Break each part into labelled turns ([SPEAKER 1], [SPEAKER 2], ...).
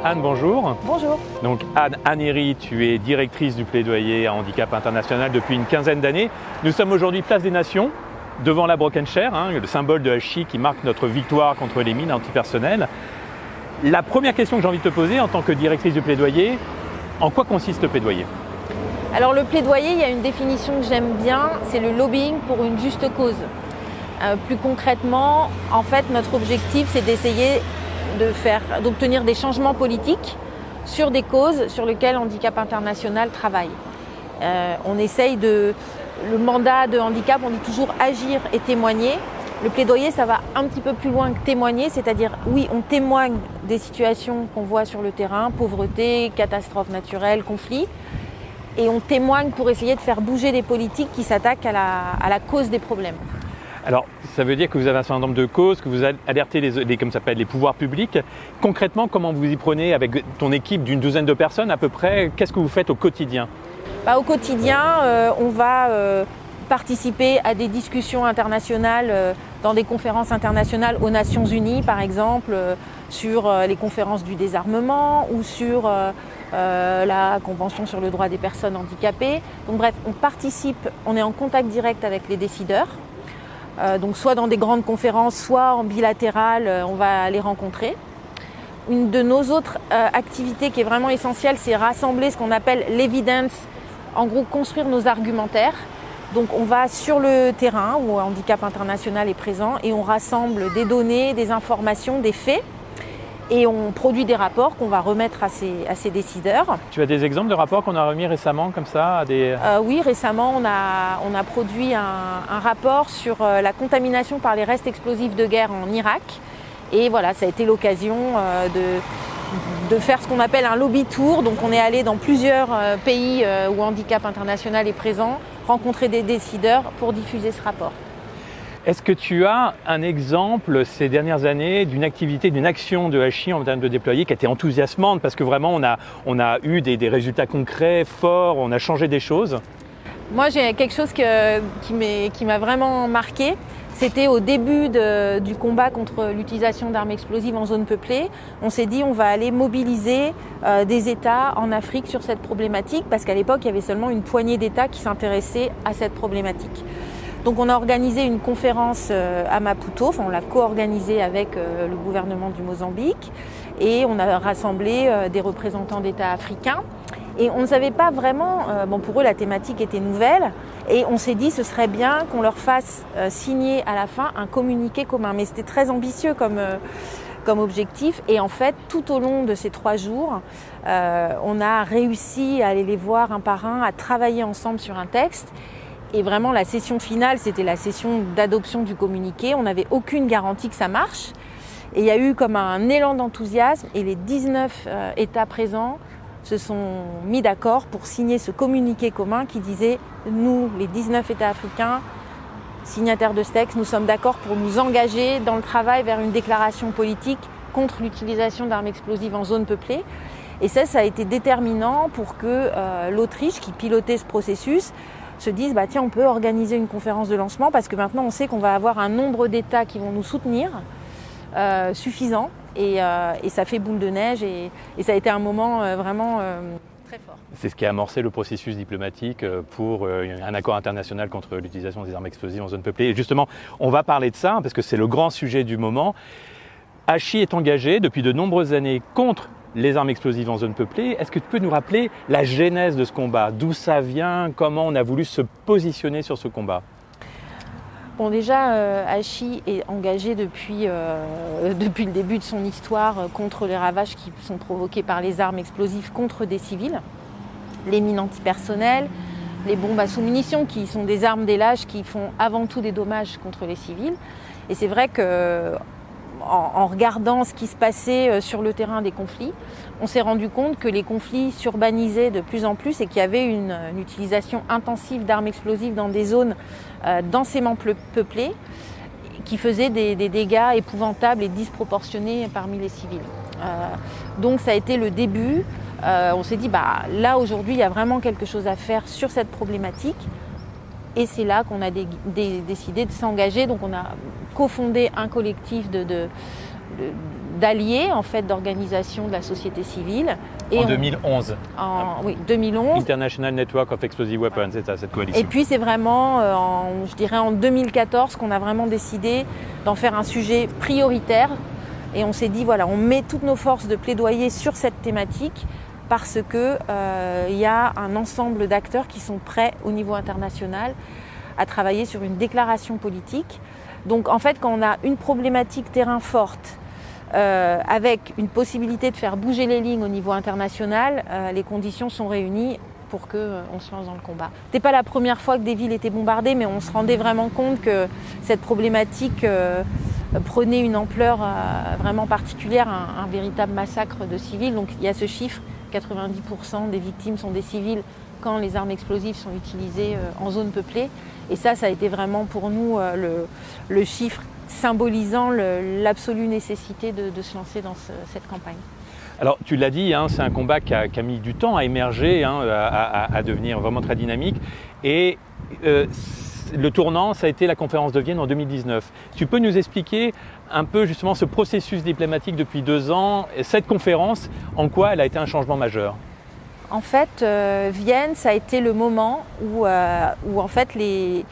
[SPEAKER 1] Anne, bonjour.
[SPEAKER 2] Bonjour.
[SPEAKER 1] Donc Anne Herry, tu es directrice du plaidoyer à handicap international depuis une quinzaine d'années. Nous sommes aujourd'hui place des Nations, devant la Broken Chair, le symbole de HI qui marque notre victoire contre les mines antipersonnelles. La première question que j'ai envie de te poser en tant que directrice du plaidoyer, en quoi consiste le plaidoyer ?
[SPEAKER 2] Alors le plaidoyer, il y a une définition que j'aime bien, c'est le lobbying pour une juste cause. Plus concrètement, en fait, notre objectif, c'est d'essayer d'obtenir des changements politiques sur des causes sur lesquelles Handicap International travaille. On essaye le mandat de handicap, on dit toujours agir et témoigner. Le plaidoyer, ça va un petit peu plus loin que témoigner, c'est-à-dire, oui, on témoigne des situations qu'on voit sur le terrain, pauvreté, catastrophes naturelles, conflits, et on témoigne pour essayer de faire bouger des politiques qui s'attaquent à la cause des problèmes.
[SPEAKER 1] Alors, ça veut dire que vous avez un certain nombre de causes, que vous alertez comme ça s'appelle, les pouvoirs publics. Concrètement, comment vous y prenez avec ton équipe d'une douzaine de personnes à peu près? Qu'est-ce que vous faites au quotidien?
[SPEAKER 2] Au quotidien, on va participer à des discussions internationales dans des conférences internationales aux Nations Unies, par exemple, sur les conférences du désarmement ou sur la Convention sur le droit des personnes handicapées. Donc bref, on participe, on est en contact direct avec les décideurs. Donc soit dans des grandes conférences, soit en bilatéral, on va les rencontrer. Une de nos autres activités qui est vraiment essentielle, c'est rassembler ce qu'on appelle l'evidence, en gros construire nos argumentaires. Donc on va sur le terrain où Handicap International est présent et on rassemble des données, des informations, des faits et on produit des rapports qu'on va remettre à ces décideurs.
[SPEAKER 1] Tu as des exemples de rapports qu'on a remis récemment comme ça à des...
[SPEAKER 2] Oui, récemment on a produit un rapport sur la contamination par les restes explosifs de guerre en Irak et voilà, ça a été l'occasion de faire ce qu'on appelle un lobby tour. Donc on est allé dans plusieurs pays où Handicap International est présent, rencontrer des décideurs pour diffuser ce rapport.
[SPEAKER 1] Est-ce que tu as un exemple ces dernières années d'une activité, d'une action de HI en termes de déployer qui a été enthousiasmante parce que vraiment on a eu des résultats concrets, forts, on a changé des choses?
[SPEAKER 2] Moi j'ai quelque chose qui m'a vraiment marqué. C'était au début du combat contre l'utilisation d'armes explosives en zone peuplée. On s'est dit on va aller mobiliser des États en Afrique sur cette problématique parce qu'à l'époque il y avait seulement une poignée d'États qui s'intéressaient à cette problématique. Donc on a organisé une conférence à Maputo, on l'a co-organisée avec le gouvernement du Mozambique et on a rassemblé des représentants d'États africains. Et on ne savait pas vraiment, pour eux la thématique était nouvelle et on s'est dit ce serait bien qu'on leur fasse signer à la fin un communiqué commun. Mais c'était très ambitieux comme objectif et en fait tout au long de ces 3 jours, on a réussi à aller les voir un par un, à travailler ensemble sur un texte. Et vraiment la session finale, c'était la session d'adoption du communiqué. On n'avait aucune garantie que ça marche. Et il y a eu comme un élan d'enthousiasme et les 19 États présents se sont mis d'accord pour signer ce communiqué commun qui disait « Nous, les 19 États africains, signataires de ce texte, nous sommes d'accord pour nous engager dans le travail vers une déclaration politique contre l'utilisation d'armes explosives en zone peuplée ». Et ça a été déterminant pour que l'Autriche, qui pilotait ce processus, se disent tiens, on peut organiser une conférence de lancement parce que maintenant on sait qu'on va avoir un nombre d'États qui vont nous soutenir suffisant et ça fait boule de neige et ça a été un moment vraiment très fort.
[SPEAKER 1] C'est ce qui a amorcé le processus diplomatique pour un accord international contre l'utilisation des armes explosives en zone peuplée. Et justement, on va parler de ça parce que c'est le grand sujet du moment. HI est engagé depuis de nombreuses années contre les armes explosives en zone peuplée. Est-ce que tu peux nous rappeler la genèse de ce combat? D'où ça vient? Comment on a voulu se positionner sur ce combat?
[SPEAKER 2] Bon, déjà, HI est engagé depuis le début de son histoire contre les ravages qui sont provoqués par les armes explosives contre des civils, les mines antipersonnelles, les bombes à sous-munitions qui sont des armes des lâches qui font avant tout des dommages contre les civils. Et c'est vrai que en regardant ce qui se passait sur le terrain des conflits, on s'est rendu compte que les conflits s'urbanisaient de plus en plus et qu'il y avait une utilisation intensive d'armes explosives dans des zones densément peuplées qui faisaient des dégâts épouvantables et disproportionnés parmi les civils. Donc ça a été le début. On s'est dit, là aujourd'hui, il y a vraiment quelque chose à faire sur cette problématique. Et c'est là qu'on a décidé de s'engager. Donc on a cofondé un collectif d'alliés, en fait, d'organisations de la société civile.
[SPEAKER 1] Et en 2011.
[SPEAKER 2] Oui, 2011.
[SPEAKER 1] International Network of Explosive Weapons, c'est ça, cette coalition.
[SPEAKER 2] Et puis c'est vraiment, je dirais en 2014, qu'on a vraiment décidé d'en faire un sujet prioritaire. Et on s'est dit, voilà, on met toutes nos forces de plaidoyer sur cette thématique parce que y a un ensemble d'acteurs qui sont prêts au niveau international à travailler sur une déclaration politique. Donc en fait, quand on a une problématique terrain forte, avec une possibilité de faire bouger les lignes au niveau international, les conditions sont réunies pour qu'on se lance dans le combat. C'était pas la première fois que des villes étaient bombardées, mais on se rendait vraiment compte que cette problématique prenait une ampleur vraiment particulière, un véritable massacre de civils. Donc il y a ce chiffre, 90% des victimes sont des civils quand les armes explosives sont utilisées en zone peuplée. Et ça a été vraiment pour nous le chiffre symbolisant l'absolue nécessité de se lancer dans cette campagne.
[SPEAKER 1] Alors tu l'as dit, c'est un combat qui a mis du temps à émerger, à devenir vraiment très dynamique. Et le tournant, ça a été la conférence de Vienne en 2019. Tu peux nous expliquer un peu justement ce processus diplomatique depuis 2 ans, cette conférence, en quoi elle a été un changement majeur?
[SPEAKER 2] En fait, Vienne, ça a été le moment où en fait les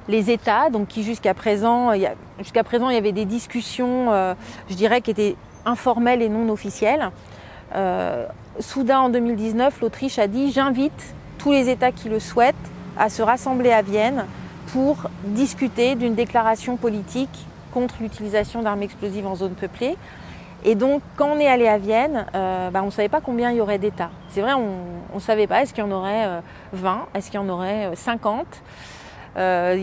[SPEAKER 2] États, donc qui jusqu'à présent, il y avait des discussions, je dirais, qui étaient informelles et non officielles. Soudain, en 2019, l'Autriche a dit « J'invite tous les États qui le souhaitent à se rassembler à Vienne pour discuter d'une déclaration politique contre l'utilisation d'armes explosives en zone peuplée ». Et donc, quand on est allé à Vienne, on ne savait pas combien il y aurait d'États. C'est vrai, on ne savait pas, est-ce qu'il y en aurait 20, est-ce qu'il y en aurait 50 ?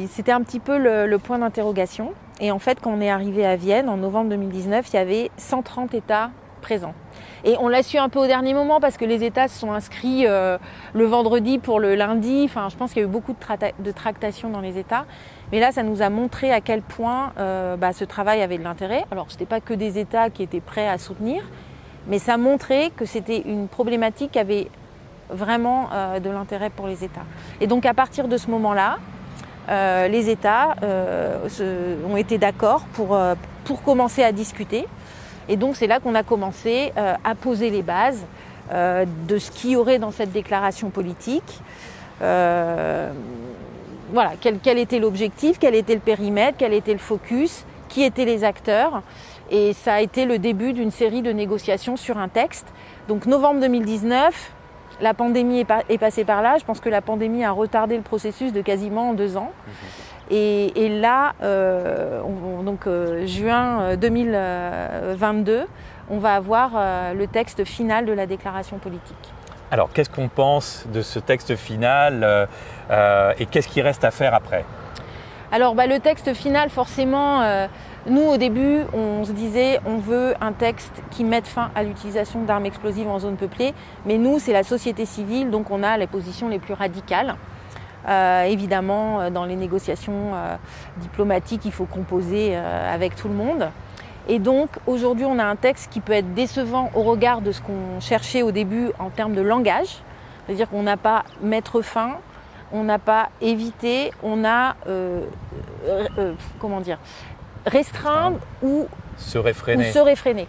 [SPEAKER 2] C'était un petit peu le point d'interrogation. Et en fait, quand on est arrivé à Vienne, en novembre 2019, il y avait 130 États présents. Et on l'a su un peu au dernier moment parce que les États se sont inscrits le vendredi pour le lundi. Enfin, je pense qu'il y a eu beaucoup de tractations dans les États. Mais là, ça nous a montré à quel point ce travail avait de l'intérêt. Alors, ce n'était pas que des États qui étaient prêts à soutenir, mais ça montrait que c'était une problématique qui avait vraiment de l'intérêt pour les États. Et donc, à partir de ce moment-là, les États ont été d'accord pour commencer à discuter. Et donc, c'est là qu'on a commencé à poser les bases de ce qu'il y aurait dans cette déclaration politique. Voilà, quel était l'objectif, quel était le périmètre, quel était le focus, qui étaient les acteurs. Et ça a été le début d'une série de négociations sur un texte. Donc novembre 2019, la pandémie est passée par là. Je pense que la pandémie a retardé le processus de quasiment 2 ans. Et là, juin 2022, on va avoir le texte final de la déclaration politique.
[SPEAKER 1] Alors, qu'est-ce qu'on pense de ce texte final et qu'est-ce qui reste à faire après?
[SPEAKER 2] Alors, le texte final, forcément, nous, au début, on se disait on veut un texte qui mette fin à l'utilisation d'armes explosives en zone peuplée. Mais nous, c'est la société civile, donc on a les positions les plus radicales. Évidemment, dans les négociations diplomatiques, il faut composer avec tout le monde. Et donc, aujourd'hui, on a un texte qui peut être décevant au regard de ce qu'on cherchait au début en termes de langage. C'est-à-dire qu'on n'a pas mettre fin, on n'a pas éviter, on a restreindre ou se réfréner.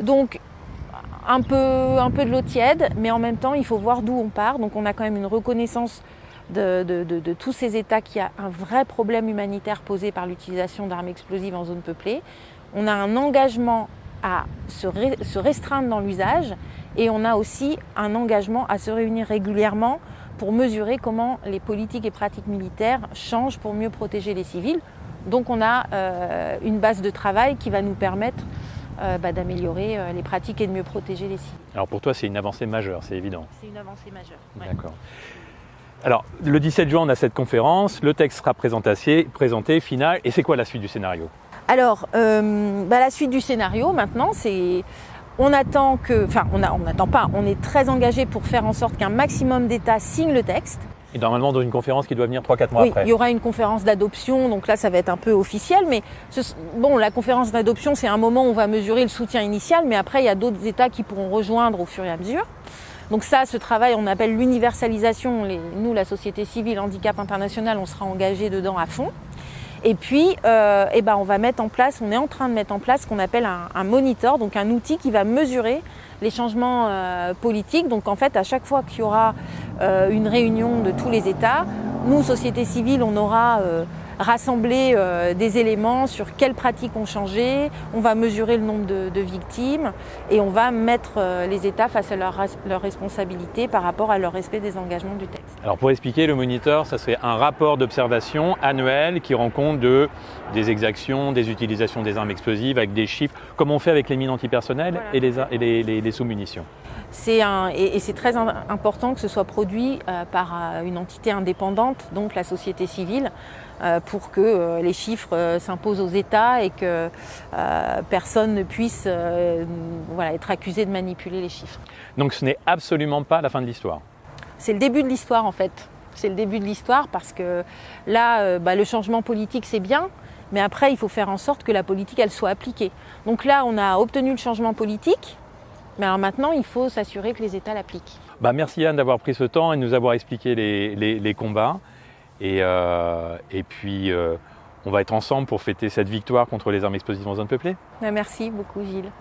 [SPEAKER 2] Donc, un peu de l'eau tiède, mais en même temps, il faut voir d'où on part. Donc, on a quand même une reconnaissance de tous ces États qu'il y a un vrai problème humanitaire posé par l'utilisation d'armes explosives en zone peuplée. On a un engagement à se restreindre dans l'usage et on a aussi un engagement à se réunir régulièrement pour mesurer comment les politiques et pratiques militaires changent pour mieux protéger les civils. Donc on a une base de travail qui va nous permettre d'améliorer les pratiques et de mieux protéger les civils.
[SPEAKER 1] Alors pour toi, c'est une avancée majeure, c'est évident.
[SPEAKER 2] C'est une avancée majeure. Ouais.
[SPEAKER 1] D'accord. Alors, le 17 juin, on a cette conférence, le texte sera présenté, final, et c'est quoi la suite du scénario?
[SPEAKER 2] Alors, la suite du scénario, maintenant, c'est... On attend on n'attend pas, on est très engagé pour faire en sorte qu'un maximum d'États signent le texte.
[SPEAKER 1] Et normalement, dans une conférence qui doit venir 3-4 mois après.
[SPEAKER 2] Oui, il y aura une conférence d'adoption, donc là, ça va être un peu officiel. Mais la conférence d'adoption, c'est un moment où on va mesurer le soutien initial, mais après, il y a d'autres États qui pourront rejoindre au fur et à mesure. Donc ça, ce travail, on appelle l'universalisation. Nous, la société civile Handicap International, on sera engagé dedans à fond. Et puis, on va mettre en place, on est en train de mettre en place ce qu'on appelle un monitor, donc un outil qui va mesurer les changements politiques. Donc en fait, à chaque fois qu'il y aura une réunion de tous les États, nous, société civile, on aura rassemblé des éléments sur quelles pratiques ont changé, on va mesurer le nombre de victimes et on va mettre les États face à leurs responsabilités par rapport à leur respect des engagements du texte.
[SPEAKER 1] Alors pour expliquer, le monitor, ça c'est un rapport d'observation annuel qui rend compte des exactions, des utilisations des armes explosives avec des chiffres, comme on fait avec les mines antipersonnelles
[SPEAKER 2] voilà.
[SPEAKER 1] et les sous-munitions.
[SPEAKER 2] C'est très important que ce soit produit par une entité indépendante, donc la société civile, pour que les chiffres s'imposent aux États et que personne ne puisse être accusé de manipuler les chiffres.
[SPEAKER 1] Donc ce n'est absolument pas la fin de l'histoire.
[SPEAKER 2] C'est le début de l'histoire en fait. C'est le début de l'histoire parce que là, le changement politique c'est bien, mais après il faut faire en sorte que la politique elle soit appliquée. Donc là, on a obtenu le changement politique. Mais alors maintenant, il faut s'assurer que les États l'appliquent.
[SPEAKER 1] Merci Yann d'avoir pris ce temps et de nous avoir expliqué les combats. Et puis, on va être ensemble pour fêter cette victoire contre les armes explosives en zone peuplée.
[SPEAKER 2] Merci beaucoup Gilles.